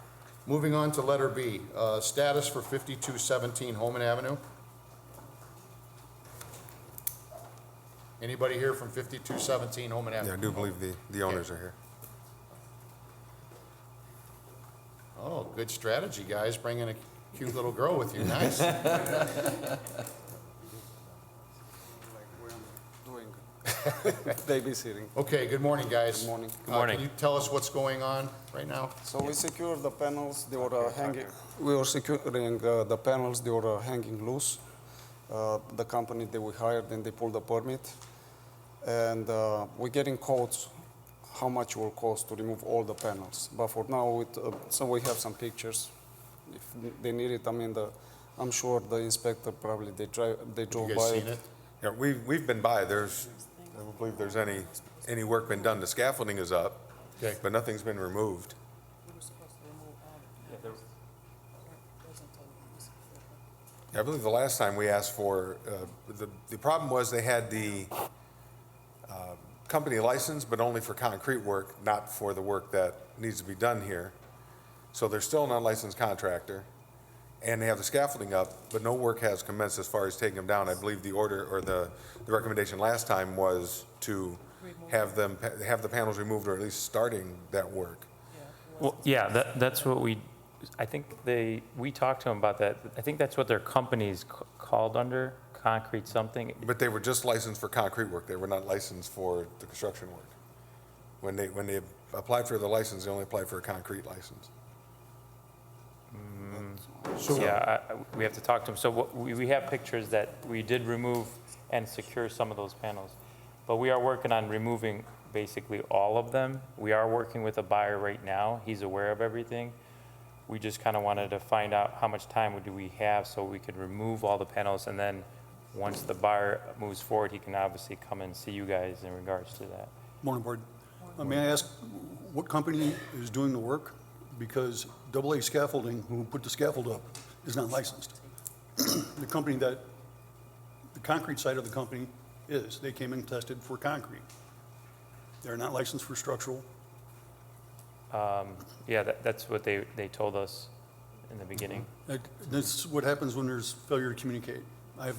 Moving on to letter B, status for 5217 Holman Avenue. Anybody here from 5217 Holman Avenue? Yeah, I do believe the owners are here. Oh, good strategy, guys, bringing a cute little girl with you, nice. Babysitting. Okay, good morning, guys. Good morning. Good morning. Can you tell us what's going on right now? So we secure the panels, they were hanging, we were securing the panels, they were hanging loose. The company that we hired, then they pulled the permit. And we're getting quotes, how much it will cost to remove all the panels. But for now, so we have some pictures. If they need it, I mean, I'm sure the inspector probably, they drove You by. guys seen it? Yeah, we've been by. I don't believe there's any work been done. The scaffolding is up, Okay. but nothing's been removed. We were supposed to remove all the panels. I believe the last time we asked for, the problem was they had the company license, but only for concrete work, not for the work that needs to be done here. So they're still an unlicensed contractor, and they have the scaffolding up, but no work has commenced as far as taking them down. I believe the order, or the recommendation last time was to have the panels removed, or at least starting that work. Well, yeah, that's what I think we talked to them about that. I think that's what their company's called under, concrete something. But they were just licensed for concrete work. They were not licensed for the construction work. When they applied for the license, they only applied for a concrete license. So- Yeah, we have to talk to them. So we have pictures that we did remove and secure some of those panels. But we are working on removing basically all of them. We are working with a buyer right now. He's aware of everything. We just kind of wanted to find out how much time do we have so we could remove all the panels, and then once the buyer moves forward, he can obviously come and see you guys in regards to that. Morning, Board. May I ask what company is doing the work? Because AA Scaffolding, who put the scaffold up, is not licensed. The company the concrete side of the company is. They came and tested for concrete. They're not licensed for structural. Yeah, that's what they told us in the beginning. This is what happens when there's failure to communicate. I've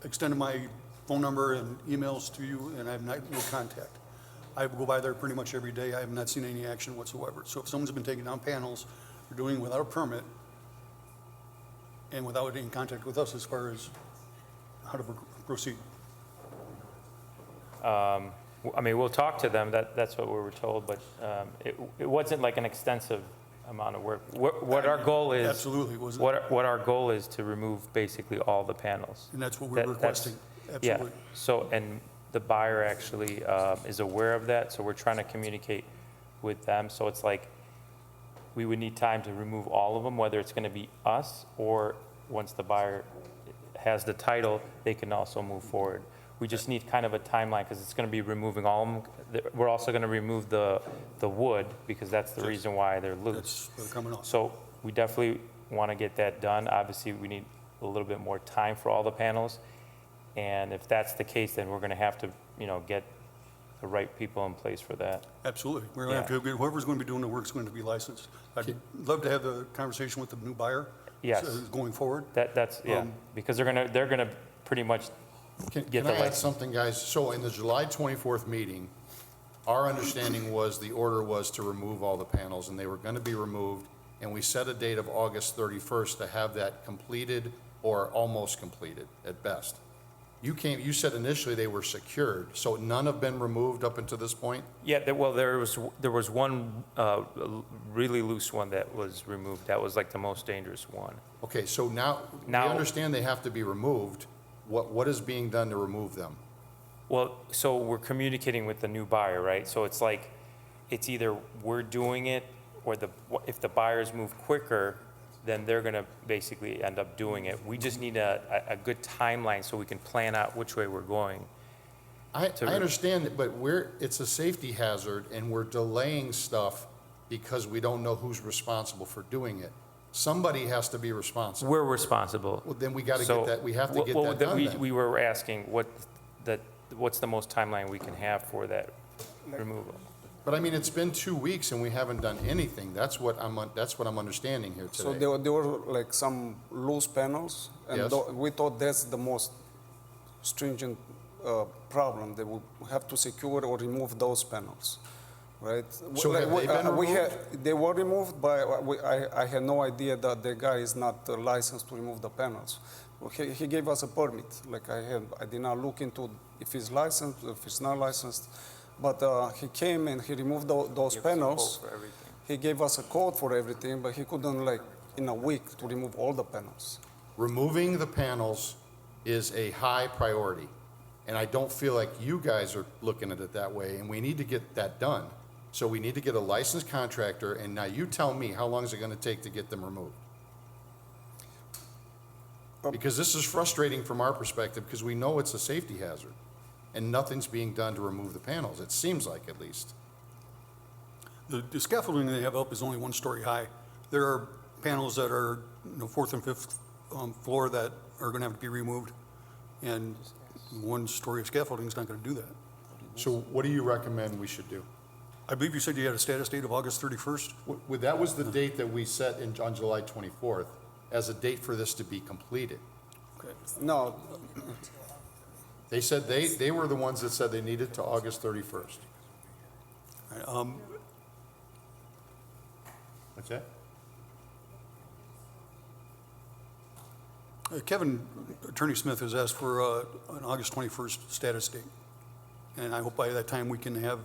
extended my phone number and emails to you, and I have no contact. I go by there pretty much every day. I have not seen any action whatsoever. So if someone's been taking down panels, they're doing it without a permit and without any contact with us as far as how to proceed. I mean, we'll talk to them, that's what we were told, but it wasn't like an extensive amount of work. What our goal is. Absolutely, it wasn't. What our goal is to remove basically all the panels. And that's what we're requesting, Yeah, absolutely. so, and the buyer actually is aware of that, so we're trying to communicate with them. So it's like, we would need time to remove all of them, whether it's gonna be us, or once the buyer has the title, they can also move forward. We just need kind of a timeline, because it's gonna be removing all of them. We're also gonna remove the wood, because that's the reason why they're loose. That's where they're coming off. So we definitely wanna get that done. Obviously, we need a little bit more time for all the panels. And if that's the case, then we're gonna have to, get the right people in place for that. Absolutely. We're going to have to get, whoever's going to be doing the work is going to be licensed. I'd love to have the conversation with the new buyer. Yes. Going forward. That's because they're gonna pretty much Can get the I add license. something, guys? So in the July 24th meeting, our understanding was the order was to remove all the panels, and they were going to be removed, and we set a date of August 31st to have that completed or almost completed at best. You said initially they were secured, so none have been removed up until this point? Yeah, there was one really loose one that was removed. That was like the most dangerous one. Okay, so now we understand they have to be removed. What is being done to remove them? Well, so we're communicating with the new buyer, right? So it's like, it's either we're doing it, or if the buyers move quicker, then they're gonna basically end up doing it. We just need a good timeline so we can plan out which way we're going. I understand it, but it's a safety hazard, and we're delaying stuff because we don't know who's responsible for doing it. Somebody has to be responsible. We're responsible. Well, then we gotta get that, we have to get that done then. We were asking what's the most timeline we can have for that removal? But I mean, it's been 2 weeks and we haven't done anything. That's what I'm understanding here So today. there were like some loose panels, and Yes. we thought that's the most stringent problem, that we have to secure or remove those panels, right? So have they been removed? They were removed, but I had no idea that the guy is not licensed to remove the panels. Well, he gave us a permit, like I did not look into if he's licensed, if he's not licensed. But he came and he removed those panels. He gave us a code for everything, but he couldn't, like, in a week to remove all the panels. Removing the panels is a high priority, and I don't feel like you guys are looking at it that way, and we need to get that done. So we need to get a licensed contractor, and now you tell me, how long is it gonna take to get them removed? Because this is frustrating from our perspective, because we know it's a safety hazard, and nothing's being done to remove the panels, it seems like, at least. The scaffolding they have up is only 1 story high. There are panels that are, 4th and 5th floor that are going to have to be removed, and 1 story of scaffolding is not going to do that. So what do you recommend we should do? I believe you said you had a status date of August 31st? That was the date that we set on July 24th as a date for this to be completed. Okay. No, They said they were the ones that said they needed to August 31st. What's that? Kevin, Attorney Smith has asked for an August 21st status date. And I hope by that time we can have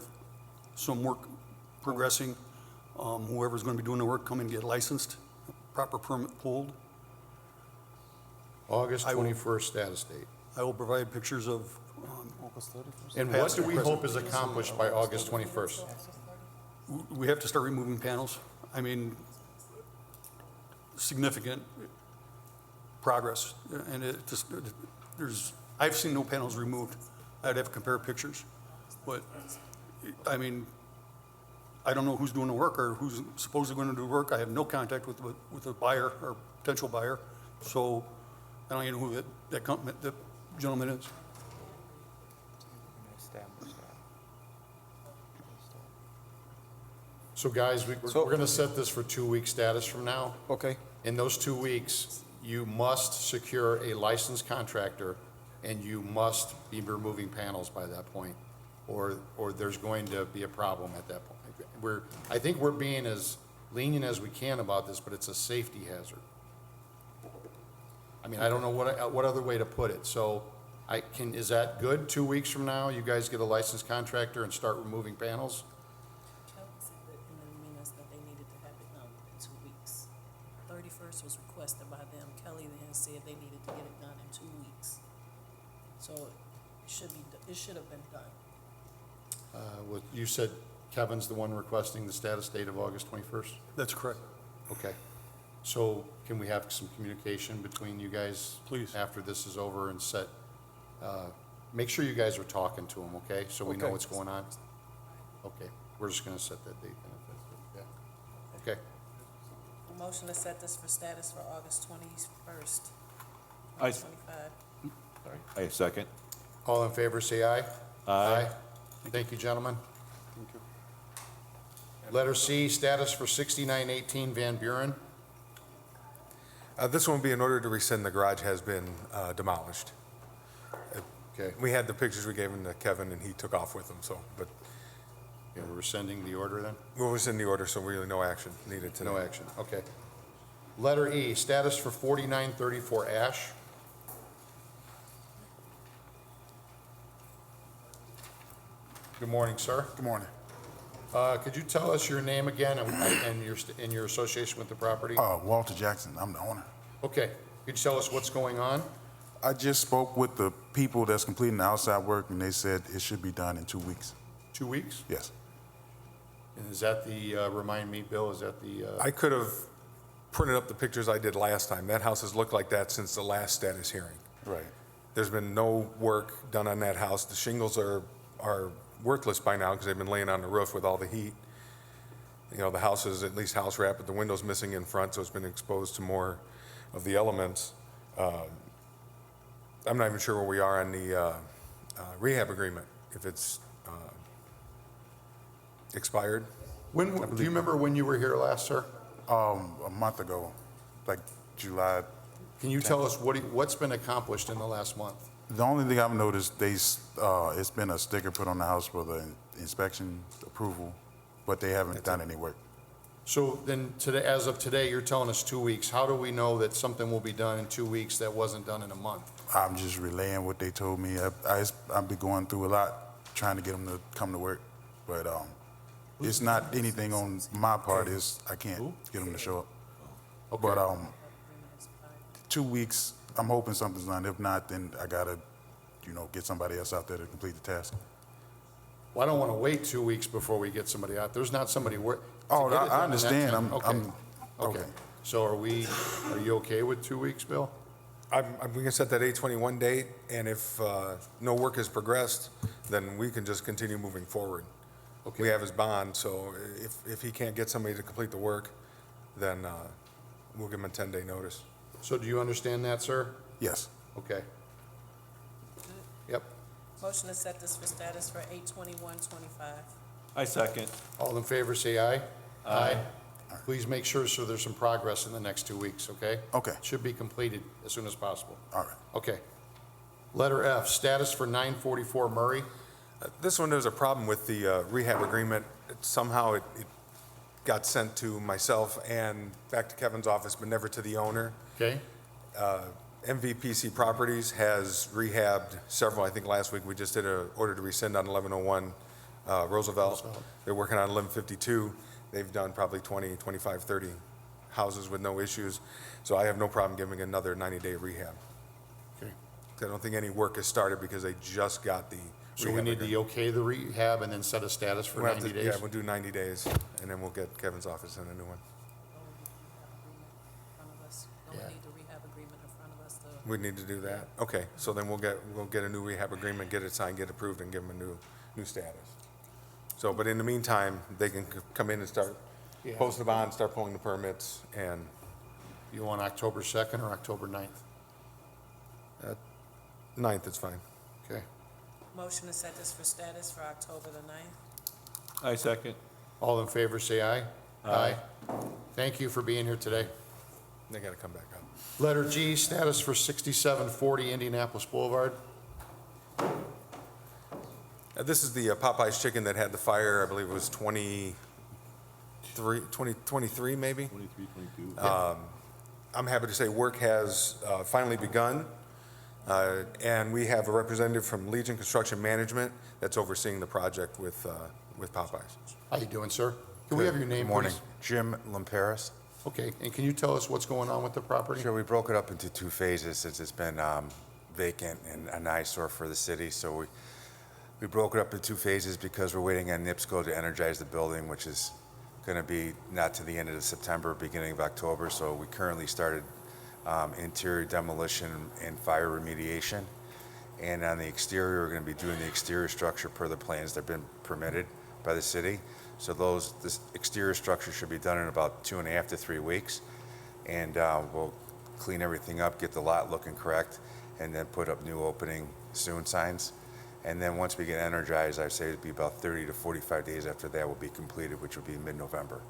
some work progressing. Whoever's going to be doing the work, come and get licensed, proper permit pulled. August 21st status date. I will provide pictures of. And what do we hope is accomplished by August 21st? We have to start removing panels. I mean, significant progress. And it just, I've seen no panels removed. I'd have to compare pictures. But, I mean, I don't know who's doing the work or who's supposedly going to do work. I have no contact with the buyer or potential buyer. So I don't even know who that gentleman is. So guys, we're going to set this for 2-week status from now. Okay, In those 2 weeks, you must secure a licensed contractor, and you must be removing panels by that point, or there's going to be a problem at that point. I think we're being as lenient as we can about this, but it's a safety hazard. I mean, I don't know what other way to put it. So is that good? 2 weeks from now, you guys get a licensed contractor and start removing panels? Kelly said that in the minutes that they needed to have it done in 2 weeks. 31st was requested by them. Kelly then said they needed to get it done in 2 weeks. So it should have been done. You said Kevin's the one requesting the status date of August 21st? That's correct. Okay. So can we have some communication between you guys? Please. After this is over and make sure you guys are talking to them, okay? So we know Okay. what's going on? Okay, we're just gonna set that date then, if that's good. Yeah. Okay, A motion to set this for status for August 21st, I, 2025. sorry, I second. all in favor, say aye. Aye. Thank you, gentlemen. Thank you. Letter C, status for 6918 Van Buren. This one will be in order to rescind. The garage has been demolished. Okay, We had the pictures we gave him to Kevin, and he took off with them, so, but yeah, we're rescinding the order then? we'll rescind the order, so really no action needed today. No action, okay. Letter E, status for 4934 Ash. Good morning, sir. Good morning. Could you tell us your name again and your association with the property? Walter Jackson, I'm the owner. Okay, could you tell us what's going on? I just spoke with the people that's completing the outside work, and they said it should be done in 2 weeks. 2 weeks? Yes. And is that the, remind me, Bill, is that the, I could have printed up the pictures I did last time. That house has looked like that since the last status hearing. Right. There's been no work done on that house. The shingles are worthless by now because they've been laying on the roof with all the heat. You know, the house is at least house wrap, but the window's missing in front, so it's been exposed to more of the elements. I'm not even sure where we are on the rehab agreement, if it's expired. do you remember when you were here last, sir? A month ago, like July. Can you tell us what's been accomplished in the last month? The only thing I've noticed, it's been a sticker put on the house for the inspection approval, but they haven't done any work. So then today, as of today, you're telling us 2 weeks. How do we know that something will be done in 2 weeks that wasn't done in a month? I'm just relaying what they told me. I've been going through a lot trying to get them to come to work, but it's not anything on my part. I can't get them to show up. Okay. But 2 weeks, I'm hoping something's done. If not, then I gotta, get somebody else out there to complete the task. Well, I don't want to wait 2 weeks before we get somebody out. There's not somebody work. Oh, I understand. Okay. So are you okay with 2 weeks, Bill? I'm going to set that 8/21 date, and if no work has progressed, then we can just continue moving forward. Okay. We have his bond, so if he can't get somebody to complete the work, then we'll give him a 10-day notice. So do you understand that, sir? Yes. Okay. Yep. Motion to set this for status for 8/21/25. I second. All in favor, say aye. Aye. Please make sure, so there's some progress in the next 2 weeks, okay? Okay. Should be completed as soon as possible. All right. Okay. Letter F, status for 944 Murray. This one, there's a problem with the rehab agreement. Somehow it got sent to myself and back to Kevin's office, but never to the owner. Okay? MVPC Properties has rehabbed several. I think last week we just did an order to rescind on 1101 Roosevelt. They're working on 1152. They've done probably 20, 25, 30 houses with no issues. So I have no problem giving another 90-day rehab. Okay. I don't think any work has started because they just got the So we need to okay the rehab and then set a status for 90 days? Yeah, we'll do 90 days, and then we'll get Kevin's office in a new one. Don't we need the rehab agreement in front of us to? We need to do that? Okay, so then we'll get a new rehab agreement, get it signed, get approved, and give them a new status. So, but in the meantime, they can come in and start posting the bond, start pulling the permits, and. You want October 2nd or October 9th? 9th is fine. Okay. Motion to set this for status for October the 9th. I second. All in favor, say aye. Aye. Thank you for being here today. They gotta come back up. Letter G, status for 6740 Indianapolis Boulevard. This is the Popeye's Chicken that had the fire, I believe it was 2023 maybe? 23, 22. I'm happy to say work has finally begun, and we have a representative from Legion Construction Management that's overseeing the project with Popeyes. How you doing, sir? Can we have your name, Good morning. please? Jim Lamperis. Okay, and can you tell us what's going on with the property? Sure, we broke it up into two phases since it's been vacant and an eyesore for the city. So we broke it up into two phases because we're waiting on NIPSCO to energize the building, which is going to be not to the end of September, beginning of October. So we currently started interior demolition and fire remediation. And on the exterior, we're going to be doing the exterior structure per the plans that have been permitted by the city. So this exterior structure should be done in about 2.5 to 3 weeks. And we'll clean everything up, get the lot looking correct, and then put up new opening soon signs. And then once we get energized, I'd say it'd be about 30 to 45 days after that will be completed, which would be mid-November.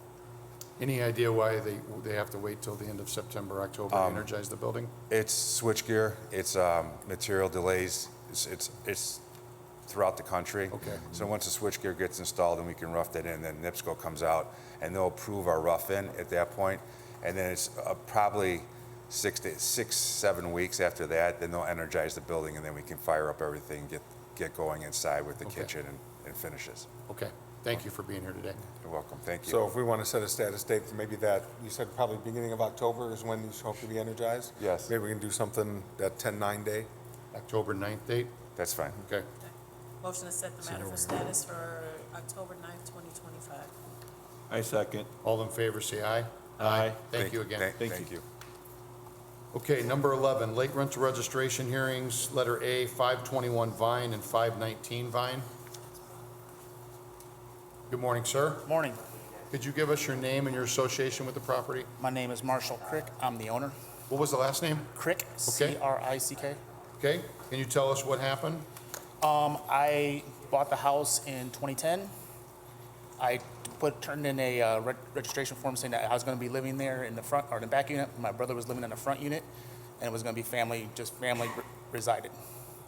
Any idea why they have to wait till the end of September, October to energize the building? It's switchgear, it's material delays, it's throughout the country. Okay. So once the switchgear gets installed and we can rough that in, then NIPSCO comes out and they'll approve our rough in at that point. And then it's probably 6-7 weeks after that, then they'll energize the building and then we can fire up everything, get going inside with the kitchen and finishes. Okay, thank you for being here today. You're welcome, thank you. So if we want to set a status date, maybe that, you said probably beginning of October is when you hope to be energized? Yes. Maybe we can do something that 10-9 day? October 9th date? That's fine. Okay. Motion to set the matter for status for October 9th, 2025. I second. All in favor, say aye. Aye. Thank you again. Thank you. Okay, number 11, late rental registration hearings, letter A, 521 Vine and 519 Vine. Good morning, sir. Morning. Could you give us your name and your association with the property? My name is Marshall Crick. I'm the owner. What was the last name? Crick, Okay. C-R-I-C-K. Okay, can you tell us what happened? I bought the house in 2010. I turned in a registration form saying that I was going to be living there in the front or the back unit. My brother was living in the front unit, and it was going to be family resided.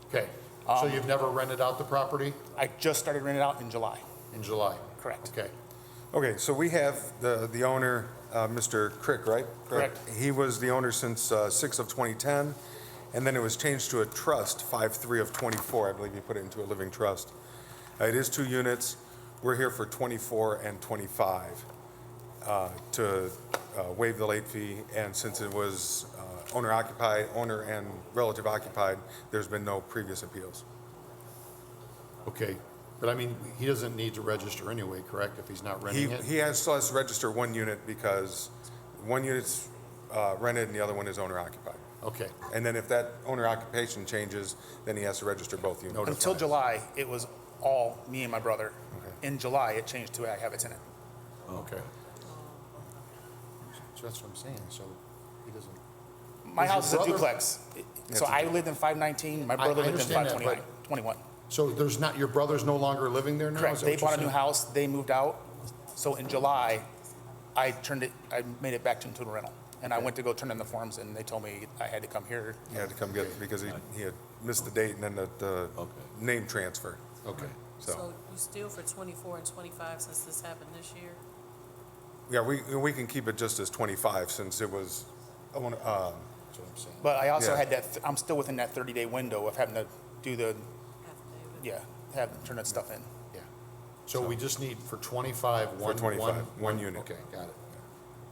Okay, so you've never rented out the property? I just started renting it out in July. In July? Correct. Okay. Okay, so we have the owner, Mr. Crick, right? Correct. He was the owner since 6 of 2010, and then it was changed to a trust, 5/3 of 24. I believe he put it into a living trust. It is 2 units. We're here for 24 and 25 to waive the late fee, and since it was owner and relative occupied, there's been no previous appeals. Okay, but I mean, he doesn't need to register anyway, correct, if he's not renting it? He still has to register 1 unit because 1 unit's rented and the other one is owner occupied. Okay. And then if that owner occupation changes, then he has to register both units. Until July, it was all me and my brother. In July, it changed to I have a tenant. Okay. So that's what I'm saying, so he doesn't. My Is your house is a brother- duplex. That's So a I du- lived in 519, my brother lived in understand that, 521. So there's not, your brother's no longer living there now? Correct, Is that they what you're bought a new saying? house, they moved out. So in July, I made it back into a rental. And I went to go turn in the forms and they told me I had to come here. He had to come get it because he had missed the date and then the name transfer. Okay. So you still for 24 and 25 since this happened this year? Yeah, we can keep it just as 25 since it was, That's what I'm saying. But I also Yeah. had that, I'm still within that 30-day window of having to do the, turn that stuff in. Yeah. So we just need for 25, For 25, one unit. Okay, got it.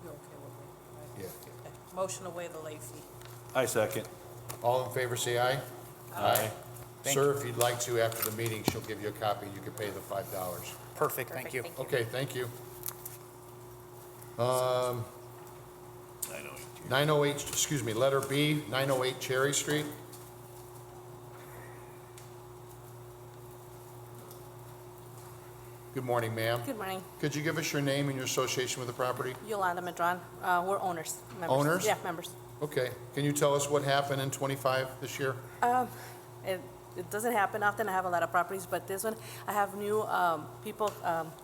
You're okay with me, right? Yeah. Okay. Motion to waive the late fee. I second. All in favor, say aye. Aye. Thank Sir, if you'd like to, after the meeting, she'll give you a copy, you can pay the $5. Perfect, thank you. Okay, thank you. 908, excuse me, letter B, 908 Cherry Street. Good morning, ma'am. Good morning. Could you give us your name and your association with the property? Yolanda Medran. We're owners. Members. Owners? Yeah, members. Okay. Can you tell us what happened in 25 this year? it doesn't happen often. I have a lot of properties, but this one, I have new people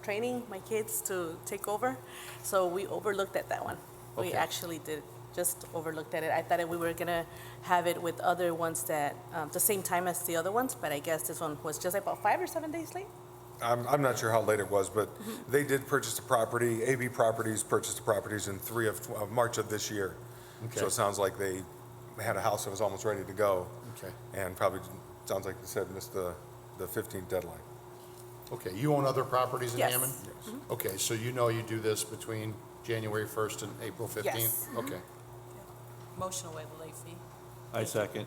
training my kids to take over. So we overlooked at that one. We Okay. actually did, just overlooked at it. I thought that we were gonna have it with other ones that, the same time as the other ones, but I guess this one was just about 5 or 7 days late. I'm not sure how late it was, but they did purchase the property, AB Properties purchased the properties in March of this year. So Okay. it sounds like they had a house that was almost ready to go. Okay. And probably, sounds like they said, missed the 15th deadline. Okay, you own other properties in Yes. Hammond? Yes. Okay, so you know you do this between January 1st and April 15th? Yes. Okay. Motion to waive the late fee. I second.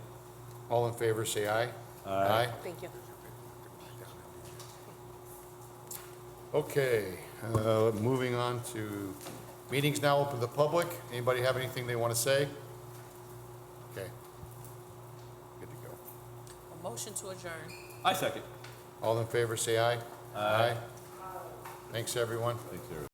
All in favor, say aye. Aye. Thank you. Okay, moving on to meetings now open to the public. Anybody have anything they want to say? Okay. Good to go. A motion to adjourn. I second. All in favor, say aye. Aye. Thanks, everyone. Thanks, everyone.